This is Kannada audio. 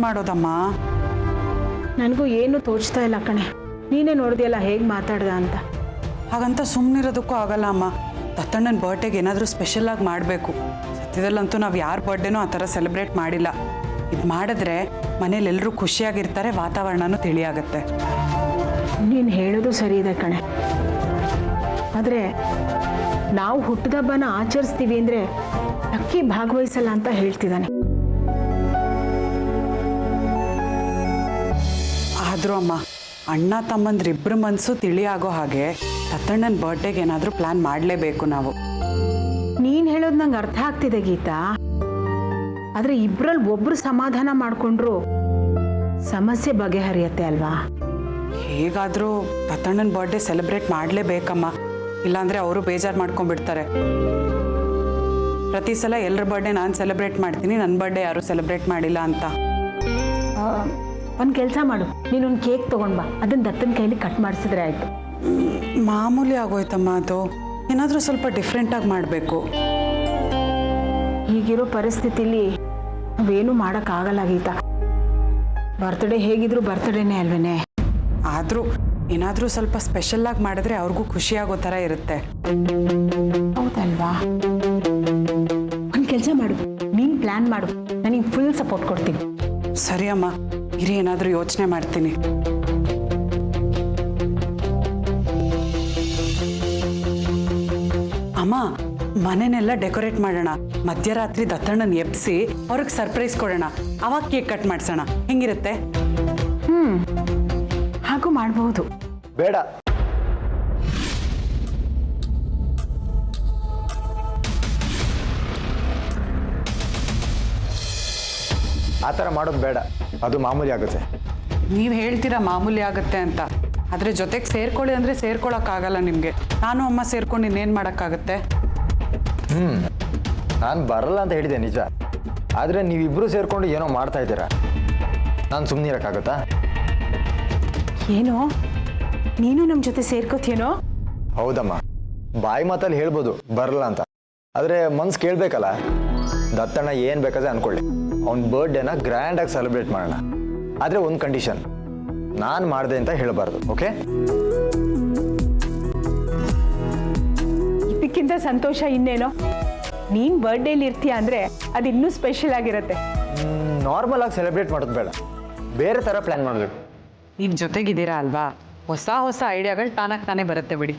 ಮಾಡೋದಮ್ಮ? ನನಗೂ ಏನು ತೋಚ್ತಾ ಇಲ್ಲ ಕಣೆ. ನೀನೇ ನೋಡಿದೆಯಲ್ಲ ಹೇಗೆ ಮಾತಾಡ್ದ ಅಂತ. ಹಾಗಂತ ಸುಮ್ಮನಿರೋದಕ್ಕೂ ಆಗಲ್ಲ ಅಮ್ಮ. ದತ್ತಣ್ಣನ ಬರ್ಡೇಗೆ ಏನಾದರೂ ಸ್ಪೆಷಲಾಗಿ ಮಾಡಬೇಕು. ಸದ್ಯದಲ್ಲಂತೂ ನಾವು ಯಾರ ಬರ್ಡೇನೂ ಆ ಥರ ಸೆಲೆಬ್ರೇಟ್ ಮಾಡಿಲ್ಲ. ಇದು ಮಾಡಿದ್ರೆ ಮನೇಲಿ ಎಲ್ಲರೂ ಖುಷಿಯಾಗಿರ್ತಾರೆ, ವಾತಾವರಣನೂ ತಿಳಿಯಾಗತ್ತೆ. ನೀನು ಹೇಳೋದು ಸರಿ ಇದೆ ಕಣೆ. ಆದರೆ ನಾವು ಹುಟ್ಟಿದಬ್ಬನ ಆಚರಿಸ್ತೀವಿ ಅಂದರೆ ಅಕ್ಕಿ ಭಾಗವಹಿಸಲ್ಲ ಅಂತ ಹೇಳ್ತಿದ್ದಾನೆ. ಆದರೂ ಅಮ್ಮ, ಅಣ್ಣ ತಮ್ಮಂದ್ರಿಬ್ಬರ ಮನಸ್ಸು ತಿಳಿಯಾಗೋ ಹಾಗೆ ದತ್ತಣ್ಣನ ಬರ್ಡೇಗೆ ಏನಾದರೂ ಪ್ಲ್ಯಾನ್ ಮಾಡಲೇಬೇಕು ನಾವು. ನೀನು ಹೇಳೋದು ನಂಗೆ ಅರ್ಥ ಆಗ್ತಿದೆ ಗೀತಾ. ಆದರೆ ಇಬ್ಬರಲ್ಲಿ ಒಬ್ಬರು ಸಮಾಧಾನ ಮಾಡಿಕೊಂಡ್ರು ಸಮಸ್ಯೆ ಬಗೆಹರಿಯತ್ತೆ ಅಲ್ವಾ? ಹೇಗಾದರೂ ದತ್ತಣ್ಣನ ಬರ್ಡೇ ಸೆಲೆಬ್ರೇಟ್ ಮಾಡಲೇಬೇಕಮ್ಮ. ಇಲ್ಲಾಂದರೆ ಅವರು ಬೇಜಾರು ಮಾಡ್ಕೊಂಡ್ಬಿಡ್ತಾರೆ. ಪ್ರತಿ ಸಲ ಎಲ್ಲರ ಬರ್ಡೇ ನಾನು ಸೆಲೆಬ್ರೇಟ್ ಮಾಡ್ತೀನಿ, ನನ್ನ ಬರ್ಡೇ ಯಾರೂ ಸೆಲೆಬ್ರೇಟ್ ಮಾಡಿಲ್ಲ ಅಂತ. ಒಂದು ಕೆಲಸ ಮಾಡು, ನೀನೊಂದು ಕೇಕ್ ತೊಗೊಂಡು ಬಾ, ಅದನ್ನು ದತ್ತನ ಕೈಲಿ ಕಟ್ ಮಾಡಿಸಿದ್ರೆ ಆಯಿತು. ಮಾಮೂಲಿ ಆಗೋಯ್ತಮ್ಮ ಅದು. ಏನಾದರೂ ಸ್ವಲ್ಪ ಡಿಫ್ರೆಂಟಾಗಿ ಮಾಡಬೇಕು. ಈಗಿರೋ ಪರಿಸ್ಥಿತಿಲಿ ನಾವೇನು ಮಾಡೋಕ್ಕಾಗಲ್ಲ ಗೀತಾ. ಬರ್ತ್ಡೇ ಹೇಗಿದ್ರು ಬರ್ತ್ಡೇನೇ ಅಲ್ವೇನೆ. ಆದರೂ ಏನಾದರೂ ಸ್ವಲ್ಪ ಸ್ಪೆಷಲ್ಲಾಗಿ ಮಾಡಿದ್ರೆ ಅವ್ರಿಗೂ ಖುಷಿಯಾಗೋ ಥರ ಇರುತ್ತೆ. ಹೌದಲ್ವಾ? ಒಂದು ಕೆಲಸ ಮಾಡು, ನೀನು ಪ್ಲ್ಯಾನ್ ಮಾಡು, ನನಗೆ ಫುಲ್ ಸಪೋರ್ಟ್ ಕೊಡ್ತೀನಿ. ಸರಿ ಅಮ್ಮ, ಇರಿ ಏನಾದರೂ ಯೋಚನೆ ಮಾಡ್ತೀನಿ. ಅಮ್ಮ, ಮನೆನೆಲ್ಲ ಡೆಕೋರೇಟ್ ಮಾಡೋಣ. ಮಧ್ಯರಾತ್ರಿ ದತ್ತಣ್ಣನ ಎಬ್ಸಿ ಅವ್ರಿಗೆ ಸರ್ಪ್ರೈಸ್ ಕೊಡೋಣ. ಅವಾಗ ಕೇಕ್ ಕಟ್ ಮಾಡಿಸೋಣ. ಹೆಂಗಿರುತ್ತೆ? ಹಾಗೂ ಮಾಡಬಹುದು. ಬೇಡ, ಆ ಥರ ಮಾಡೋದು ಬೇಡ. ಅದು ಮಾಮೂಲಿ ಆಗುತ್ತೆ. ನೀವು ಹೇಳ್ತೀರಾ ಮಾಮೂಲಿ ಆಗುತ್ತೆ ಅಂತ, ಆದರೆ ಜೊತೆಗೆ ಸೇರ್ಕೊಳ್ಳಿ ಅಂದರೆ ಸೇರ್ಕೊಳ್ಳೋಕ್ಕಾಗಲ್ಲ ನಿಮಗೆ. ನಾನು ಅಮ್ಮ ಸೇರ್ಕೊಂಡು ಇನ್ನೇನು ಮಾಡೋಕ್ಕಾಗತ್ತೆ? ನಾನು ಬರಲ್ಲ ಅಂತ ಹೇಳಿದೆ ನಿಜ. ಆದರೆ ನೀವಿಬ್ಬರು ಸೇರಿಕೊಂಡು ಏನೋ ಮಾಡ್ತಾ ಇದ್ದೀರಾ. ನಾನು ಸುಮ್ಮನೆ ಇರೋಕ್ಕಾಗುತ್ತಾ? ಏನೋ ನೀನು ನಮ್ಮ ಜೊತೆ ಸೇರ್ಕೋತೀನೋ? ಹೌದಮ್ಮ, ಬಾಯಿ ಮಾತಲ್ಲಿ ಹೇಳ್ಬೋದು ಬರಲ್ಲ ಅಂತ, ಆದರೆ ಮನ್ಸು ಕೇಳಬೇಕಲ್ಲ. ದತ್ತಣ್ಣ ಏನು ಬೇಕಾದ್ರೆ ಅಂದ್ಕೊಳ್ಳಿ, ಅವ್ನ ಬರ್ಡೇನ ಗ್ರ್ಯಾಂಡಾಗಿ ಸೆಲೆಬ್ರೇಟ್ ಮಾಡೋಣ. ಆದರೆ ಒಂದು ಕಂಡೀಷನ್, ನಾನು ಮಾಡಿದೆ ಅಂತ ಹೇಳಬಾರ್ದು. ಓಕೆ? ಇದಕ್ಕಿಂತ ಸಂತೋಷ ಇನ್ನೇನೋ. ನೀನು ಬರ್ಡೇಲಿ ಇರ್ತೀಯ ಅಂದರೆ ಅದು ಇನ್ನೂ ಸ್ಪೆಷಲ್ ಆಗಿರುತ್ತೆ. ನಾರ್ಮಲ್ ಆಗಿ ಸೆಲೆಬ್ರೇಟ್ ಮಾಡೋದು ಬೇಡ, ಬೇರೆ ಥರ ಪ್ಲ್ಯಾನ್ ಮಾಡಬೇಕು. ನೀವು ಜೊತೆಗಿದ್ದೀರಾ ಅಲ್ವಾ, ಹೊಸ ಹೊಸ ಐಡಿಯಾಗಳು ತಾನಾಗಿ ತಾನೇ ಬರುತ್ತೆ ಬಿಡಿ.